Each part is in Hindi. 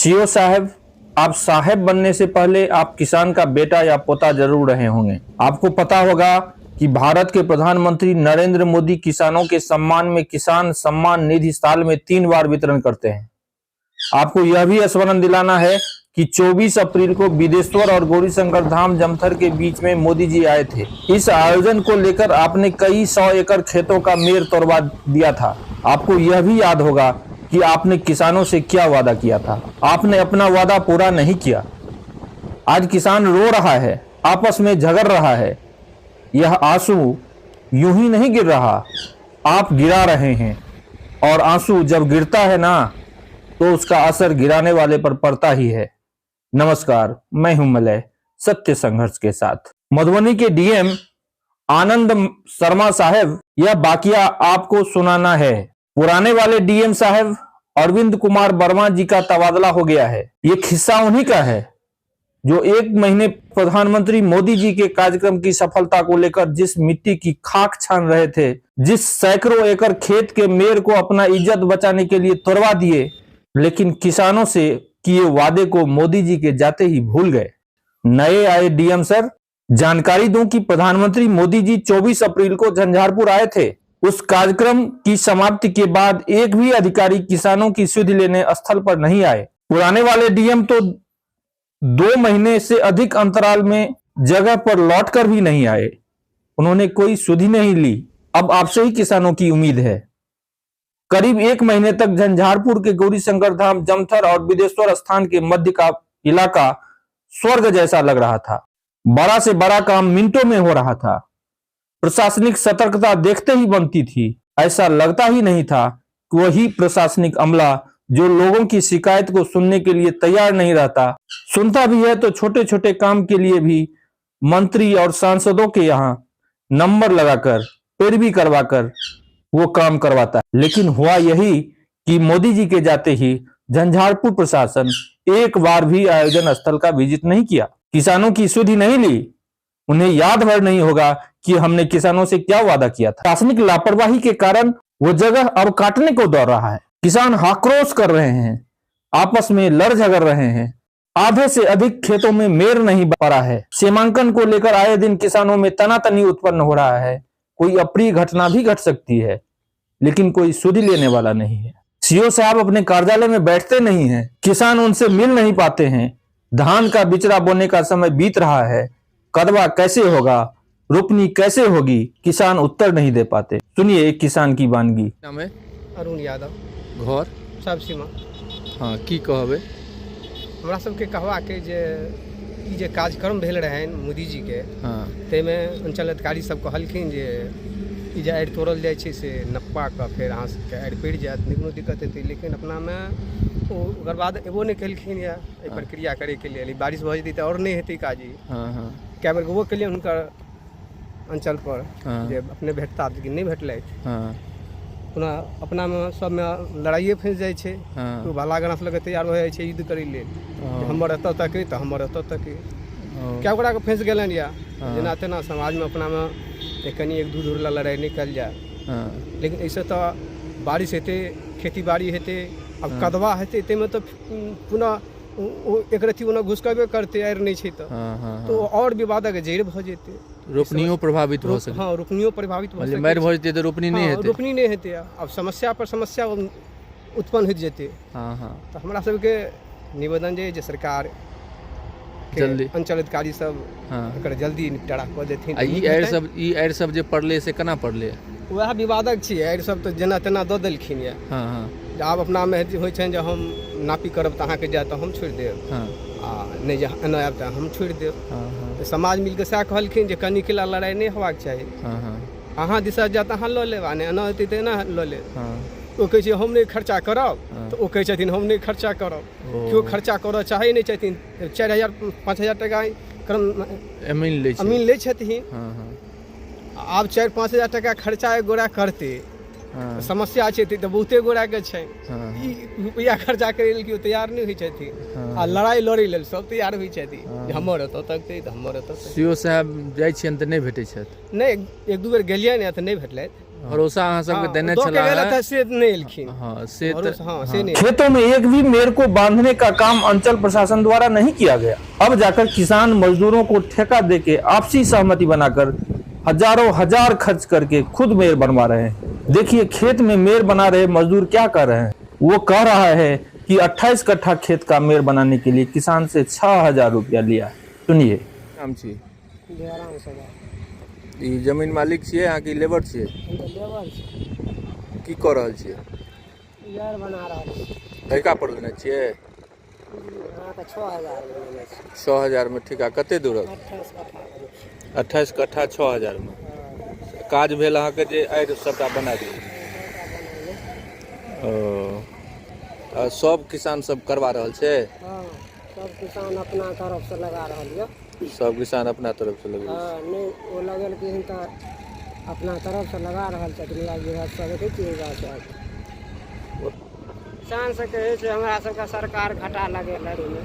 सीओ साहब, आप साहब बनने से पहले आप किसान का बेटा या पोता जरूर रहे होंगे। आपको पता होगा कि भारत के प्रधानमंत्री नरेंद्र मोदी किसानों के सम्मान में किसान सम्मान निधि साल में 3 बार वितरण करते हैं। आपको यह भी स्मरण दिलाना है कि 24 अप्रैल को बिदेश्वर और गौरीशंकर धाम जमथर के बीच में मोदी जी आए थे। इस आयोजन को लेकर आपने कई 100 एकड़ खेतों का मेड़ तोड़वा दिया था। आपको यह भी याद होगा कि आपने किसानों से क्या वादा किया था। आपने अपना वादा पूरा नहीं किया। आज किसान रो रहा है, आपस में झगड़ रहा है। यह आंसू यूं ही नहीं गिर रहा, आप गिरा रहे हैं। और आंसू जब गिरता है ना, तो उसका असर गिराने वाले पर पड़ता ही है। नमस्कार, मैं हूं मलय, सत्य संघर्ष के साथ। मधुबनी के डीएम आनंद शर्मा साहब, यह वाकया आपको सुनाना है। पुराने वाले डीएम साहब अरविंद कुमार वर्मा जी का तबादला हो गया है। ये किस्सा उन्हीं का है जो 1 महीने प्रधानमंत्री मोदी जी के कार्यक्रम की सफलता को लेकर जिस मिट्टी की खाक छान रहे थे, जिस सैकड़ों एकड़ खेत के मेड़ को अपना इज्जत बचाने के लिए तोड़वा दिए, लेकिन किसानों से किए वादे को मोदी जी के जाते ही भूल गए। नए आए डीएम सर, जानकारी दूं कि प्रधानमंत्री मोदी जी 24 अप्रैल को झंझारपुर आए थे। उस कार्यक्रम की समाप्ति के बाद एक भी अधिकारी किसानों की सुध लेने स्थल पर नहीं आए। पुराने वाले डीएम तो 2 महीने से अधिक अंतराल में जगह पर लौटकर भी नहीं आए। उन्होंने कोई सुध ही नहीं ली। अब आपसे ही किसानों की उम्मीद है। करीब 1 महीने तक झंझारपुर के गौरीशंकर धाम जमथर और बिदेश्वर स्थान के मध्य का इलाका स्वर्ग जैसा लग रहा था। बड़ा से बड़ा काम मिनटों में हो रहा था। प्रशासनिक सतर्कता देखते ही बनती थी। ऐसा लगता ही नहीं था कि वही प्रशासनिक अमला जो लोगों की शिकायत को सुनने के लिए तैयार नहीं रहता, सुनता भी है तो छोटे छोटे काम के लिए भी मंत्री और सांसदों के यहाँ नंबर लगाकर पैरवी करवाकर वो काम करवाता है। लेकिन हुआ यही कि मोदी जी के जाते ही झंझारपुर प्रशासन एक बार भी आयोजन स्थल का विजिट नहीं किया, किसानों की सुध ही नहीं ली। उन्हें याद भर नहीं होगा कि हमने किसानों से क्या वादा किया था। प्रशासनिक लापरवाही के कारण वो जगह अब काटने को दौड़ रहा है। किसान आक्रोश कर रहे हैं, आपस में लड़ झगड़ रहे हैं। आधे से अधिक खेतों में मेड़ नहीं पड़ा है। सीमांकन को लेकर आए दिन किसानों में तनातनी उत्पन्न हो रहा है। कोई अप्रिय घटना भी घट सकती है, लेकिन कोई सुध लेने वाला नहीं है। सीओ साहब अपने कार्यालय में बैठते नहीं हैं, किसान उनसे मिल नहीं पाते हैं। धान का बिचड़ा बोने का समय बीत रहा है। कदवा कैसे होगा, रोपनी कैसे होगी, किसान उत्तर नहीं दे पाते। सुनिए एक किसान की वानगी। नाम है अरुण यादव, घर सब सीमा। हाँ की कहबे हमरा सबके कहवा के जे कार्यक्रम भेल रहे मोदी जी के, हाँ ताहिमे अंचल अधिकारी सब कहलखिन जे ई जे आड़ि तोड़ल जाइ छै से नप्पा के फेर अहाँ सबके आड़ि पड़ि जायत, नहि कोनो दिक्कत हेतै। लेकिन अपनामे ओकर बाद एबो नहि केलखिन यऽ एहि प्रक्रिया करैके लेल। बारिश भऽ जेतै तऽ आओर नहि हेतै काज। हाँ हाँ कए बेर गेबो केलियनि हुनकर अंचल पर, हाँ। जे अपने भेटता, लेकिन नहि भेटलथि। हाँ पुनः अपनामे सबमे लड़ाइए फँसि जाइ छै। हाँ। तो भाला गणस लगे तैयार हो जाइ छै युद्ध करै लेल, जे हमर एतऽ तक तऽ हमर एतऽ तक। कए गोटाके फँसि गेलनि यऽ, जेना तेना समाजमे अपनामे कनि 1-2 धुरला लड़ाइ नहि कयल जाय। लेकिन एहिसँ तऽ बारिश हेतै, खेती बाड़ी हेतै, अब कदवा हेतै, ताहिमे तऽ पुनः एक रत्ती ओना घुसकबे करतै, आड़ि नहि छै तऽ आओर विवादक जड़ि भऽ जेतै। रोपनियो प्रभावित भऽ सकै। हाँ, रोपनियो प्रभावित भऽ सकै। मारि भऽ जेतै तऽ रोपनी नहि हेतै। रोपनी नहि हेतै। अब समस्या पर समस्या उत्पन्न होइत जेतै। हाँ हाँ। तऽ हमरा सबके निवेदन जे सरकार जल्दी अंचल अधिकारी सब एकर जल्दी निपटारा कऽ देथिन। ई आड़ि सब जे पड़लै से केना पड़लै? वएह विवादक छियै। आड़ि सब तऽ जेना तेना दऽ देलखिन यऽ। हाँ हाँ। आब अपनामे होइ छनि जे हम नापी करब तऽ अहाँके जाय तऽ हम छोड़ि देब, आ नहि जे एना आयब तऽ हम छोड़ि देब। तऽ समाज मिलके सएह कहलखिन जे कनि किला लड़ाइ नहि हेबाक चाही। अहाँ दिशा जायत अहाँ लऽ लेब, आ नहि एना हेतै तऽ एना लऽ लेब। ओ कहै छै हम नहि खर्चा करब, तऽ ओ कहै छथिन हम नहि खर्चा करब। केओ खर्चा करऽ चाहै नहि छथिन। 4,000-5,000 टाका अमीन लै छथिन। आब 4-5,000 टाका खर्चा एक गोरा करतै, समस्या छै तऽ बहुते गोराके छै। ई रुपैआ खर्चा करै लेल केओ तैयार नहि होइ छथिन, आ लड़ाइ लड़ै लेल सब तैयार होइ छथिन। हमर एतऽ तक तऽ हमर एतऽ। सीओ साहब जाइ छियनि तऽ नहि भेटै छथि? नहि, 1-2 बेर गेलियनि तऽ नहि भेटलथि। भरोसा अहाँ सबके देने दो के छला गेला है। था से नहीं एलखिन। हाँ से त- भरोसा हाँ से नहीं। खेतों में एक भी मेड़ को बांधने का काम अंचल प्रशासन द्वारा नहीं किया गया। अब जाकर किसान मजदूरों को ठेका देके आपसी सहमति बनाकर हजारों हजार खर्च करके खुद मेड़ बनवा रहे हैं। देखिए खेत में मेड़ बना रहे मजदूर क्या कर रहे हैं। वो कह रहा है कि 28 कट्ठा खेत का मेड़ बनाने के लिए किसान से 6,000 रुपया लिया। सुनिए। नाम छियै? जयराम सभा ई जमीन मालिक छियै अहाँ की लेबर छियै? लेबर छै, की कऽ रहल छियै? यार बना रहल छै। ठेका पर लेने छियै? अहाँके 6,000 मिलै छै। 6,000 में ठेका कते दूरक? 28 कट्ठा करै छै। 28 कट्ठा 6,000 में काज भेल अहाँके जे आइ सबटा बना दियौ? ओ सब किसान सब करवा रहल छै? हाँ सब किसान अपना तरफ से लगा रहल यऽ। सब किसान अपना तरफ से लगे हाँ नहीं वो लगेलखिन तऽ अपना तरफ से लगा रहल छथिन। सब देखै छियै गाछ आर। किसान से कहै छै हमरा सबके सरकार घाटा लगेलक एहिमे।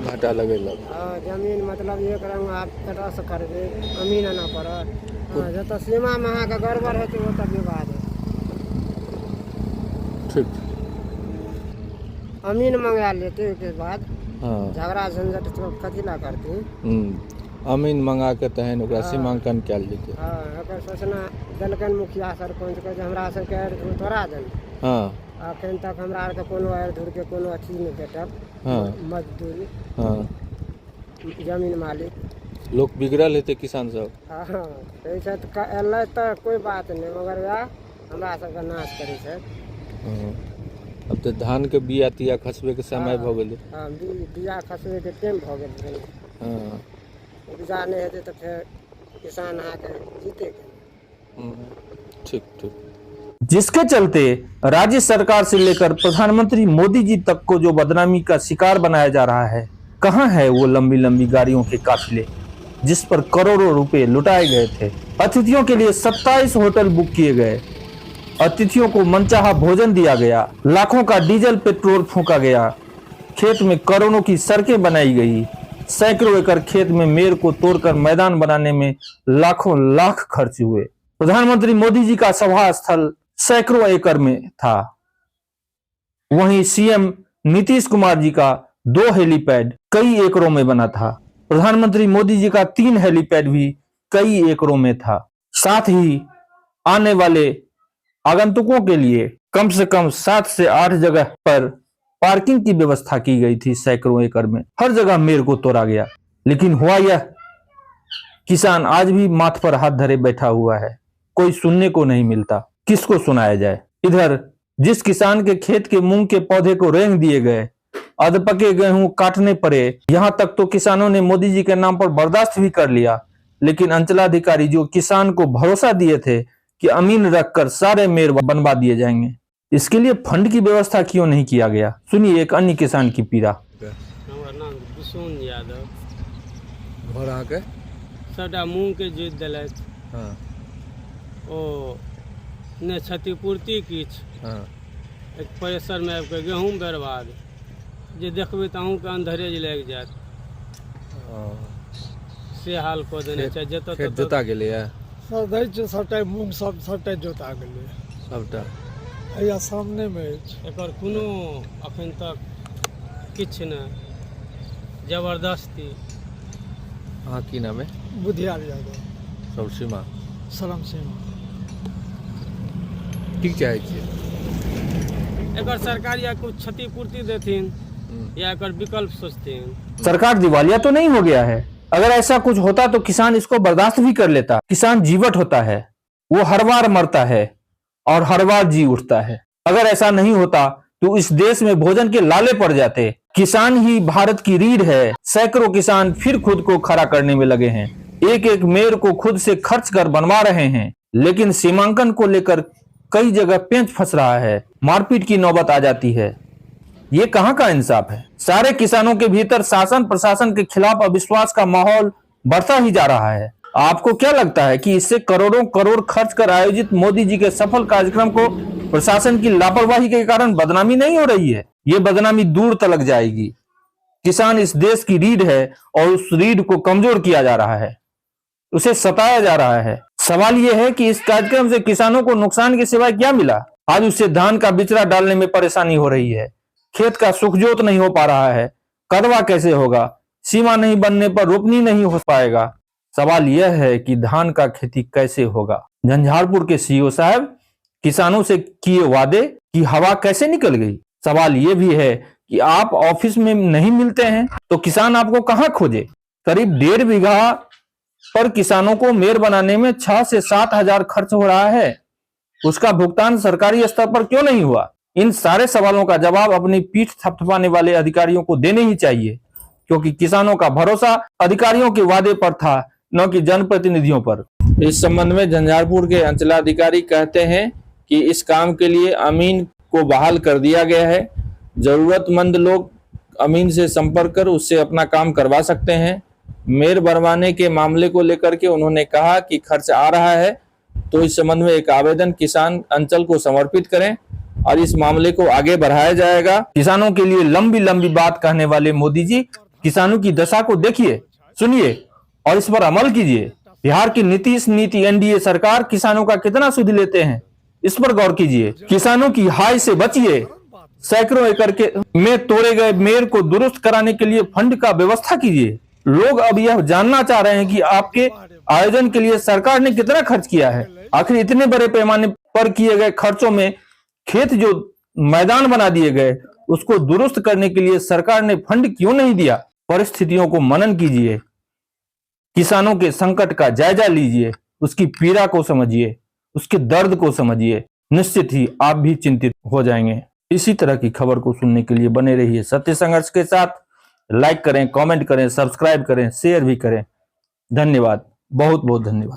घाटा लगेलक? हाँ जमीन मतलब एक रंग आब कतऽ से करबै, अमीन आना पड़त। हाँ जतऽ सीमामे अहाँके गड़बड़ हेतै ओतऽ विवाद हेतै। ठीक। अमीन मंगा लेते के बाद हाँ झगड़ा झंझट सब कथी ला करती। अमीन मंगा के तहन ओकरा सीमांकन कयल जेतै। हाँ एकर सूचना देलकनि मुखिया सरपंच के जे हमरा सबके आएर धूर तोड़ा देन। हाँ अखन तक हमरा आरके कोनो आएर धूर के कोनो अथी नहीं भेटल। हाँ मजदूरी हाँ जमीन मालिक लोक बिगड़ल हेतै किसान सब। हाँ कहै छथि एलै तऽ कोई बात नहीं मगर वएह हमरा सबके नाश करै छथि। हाँ। अब तो धान के बिया तिया खसबे के समय भऽ गेलै। हाँ बिया खसबे के टाइम भऽ गेल। हाँ उपजा नहीं हेतै तऽ फेर किसान अहाँके जीते केना। ठीक ठीक। जिसके चलते राज्य सरकार से लेकर प्रधानमंत्री मोदी जी तक को जो बदनामी का शिकार बनाया जा रहा है, कहां है वो लंबी लंबी गाड़ियों के काफिले जिस पर करोड़ों रुपए लुटाए गए थे। अतिथियों के लिए 27 होटल बुक किए गए, अतिथियों को मनचाहा भोजन दिया गया, लाखों का डीजल पेट्रोल फूंका गया, खेत में करोड़ों की सड़कें बनाई गई, सैकड़ों एकड़ खेत में मेड़ को तोड़कर मैदान बनाने में लाखों लाख खर्च हुए। प्रधानमंत्री मोदी जी का सभा स्थल सैकड़ों एकड़ में था। वहीं सीएम नीतीश कुमार जी का 2 हेलीपैड कई एकड़ों में बना था। प्रधानमंत्री मोदी जी का 3 हेलीपैड भी कई एकड़ों में था। साथ ही आने वाले आगंतुकों के लिए कम से कम 7 से 8 जगह पर पार्किंग की व्यवस्था की गई थी। सैकड़ों एकड़ में हर जगह मेड़ को तोड़ा गया। लेकिन हुआ यह, किसान आज भी माथ पर हाथ धरे बैठा हुआ है। कोई सुनने को नहीं मिलता, किसको सुनाया जाए। इधर जिस किसान के खेत के मूंग के पौधे को रेंग दिए गए, अधपके गेहूं काटने पड़े, यहां तक तो किसानों ने मोदी जी के नाम पर बर्दाश्त भी कर लिया। लेकिन अंचलाधिकारी जो किसान को भरोसा दिए थे कि अमीन रखकर सारे मेड़ बनवा दिए जाएंगे, इसके लिए फंड की व्यवस्था क्यों नहीं किया गया। सुनिए एक अन्य किसान की पीड़ा। हमर नाम विष्णु यादव। घर अहाँके? सबटा मूंग के जोत देलथि। हाँ ओ ने क्षतिपूर्ति किछु हाँ एक प्रेशरमे आबि कऽ गेहूँ बर्बाद। जे देखबै तऽ अहूँके अंधेरे जे लागि जायत से हाल कऽ देने छै। जतऽ खेत जोता गेलैए? सब दै छै सबटा मूँग सबटा जोता गेलै सबटा हैया सामनेमे अछि। एकर कोनो अखन तक किछु नहि, जबरदस्ती। अहाँ की नाम है? बुधियार यादव, सब सीमा सरम सिंह। की चाहै छियै? एकर सरकार या कुछ क्षतिपूर्ति देथिन या एकर विकल्प सोचथिन। सरकार दिवालिया तो नहीं हो गया है? अगर ऐसा कुछ होता तो किसान इसको बर्दाश्त भी कर लेता। किसान जीवट होता है, वो हर बार मरता है और हर बार जी उठता है। अगर ऐसा नहीं होता तो इस देश में भोजन के लाले पड़ जाते। किसान ही भारत की रीढ़ है। सैकड़ों किसान फिर खुद को खड़ा करने में लगे हैं, एक एक मेड़ को खुद से खर्च कर बनवा रहे हैं। लेकिन सीमांकन को लेकर कई जगह पेंच फंस रहा है, मारपीट की नौबत आ जाती है। ये कहां का इंसाफ है। सारे किसानों के भीतर शासन प्रशासन के खिलाफ अविश्वास का माहौल बढ़ता ही जा रहा है। आपको क्या लगता है कि इससे करोड़ों करोड़ खर्च कर आयोजित मोदी जी के सफल कार्यक्रम को प्रशासन की लापरवाही के कारण बदनामी नहीं हो रही है? ये बदनामी दूर तलक जाएगी। किसान इस देश की रीढ़ है और उस रीढ़ को कमजोर किया जा रहा है। उसे सताया जा रहा है। सवाल यह है कि इस कार्यक्रम से किसानों को नुकसान के सिवाय क्या मिला? आज उसे धान का बिचड़ा डालने में परेशानी हो रही है, खेत का सुखजोत नहीं हो पा रहा है, कदवा कैसे होगा, सीमा नहीं बनने पर रोपनी नहीं हो पाएगा। सवाल यह है कि धान का खेती कैसे होगा? झंझारपुर के सीईओ साहब, किसानों से किए वादे की हवा कैसे निकल गई? सवाल यह भी है कि आप ऑफिस में नहीं मिलते हैं तो किसान आपको कहां खोजे? करीब 1.5 बीघा पर किसानों को मेयर बनाने में 6 से 7 हजार खर्च हो रहा है, उसका भुगतान सरकारी स्तर पर क्यों नहीं हुआ? इन सारे सवालों का जवाब अपनी पीठ थपथपाने वाले अधिकारियों को देने ही चाहिए, क्योंकि किसानों का भरोसा अधिकारियों के वादे पर था, न कि जनप्रतिनिधियों पर। इस संबंध में झंझारपुर के अंचलाधिकारी कहते हैं कि इस काम के लिए अमीन को बहाल कर दिया गया है। जरूरतमंद लोग अमीन से संपर्क कर उससे अपना काम करवा सकते हैं। मेयर बनवाने के मामले को लेकर के उन्होंने कहा कि खर्च आ रहा है तो इस संबंध में एक आवेदन किसान अंचल को समर्पित करें और इस मामले को आगे बढ़ाया जाएगा। किसानों के लिए लंबी लंबी बात कहने वाले मोदी जी किसानों की दशा को देखिए, सुनिए और इस पर अमल कीजिए। बिहार की नीतीश नीति एनडीए सरकार किसानों का कितना सुध लेते हैं, इस पर गौर कीजिए। किसानों की हाय से बचिए। सैकड़ों एकड़ के में तोड़े गए मेयर को दुरुस्त कराने के लिए फंड का व्यवस्था कीजिए। लोग अब यह जानना चाह रहे हैं कि आपके आयोजन के लिए सरकार ने कितना खर्च किया है। आखिर इतने बड़े पैमाने पर किए गए खर्चों में खेत जो मैदान बना दिए गए उसको दुरुस्त करने के लिए सरकार ने फंड क्यों नहीं दिया? परिस्थितियों को मनन कीजिए, किसानों के संकट का जायजा लीजिए, उसकी पीड़ा को समझिए, उसके दर्द को समझिए। निश्चित ही आप भी चिंतित हो जाएंगे। इसी तरह की खबर को सुनने के लिए बने रहिए सत्य संघर्ष के साथ। लाइक करें, कमेंट करें, सब्सक्राइब करें, शेयर भी करें। धन्यवाद, बहुत बहुत धन्यवाद।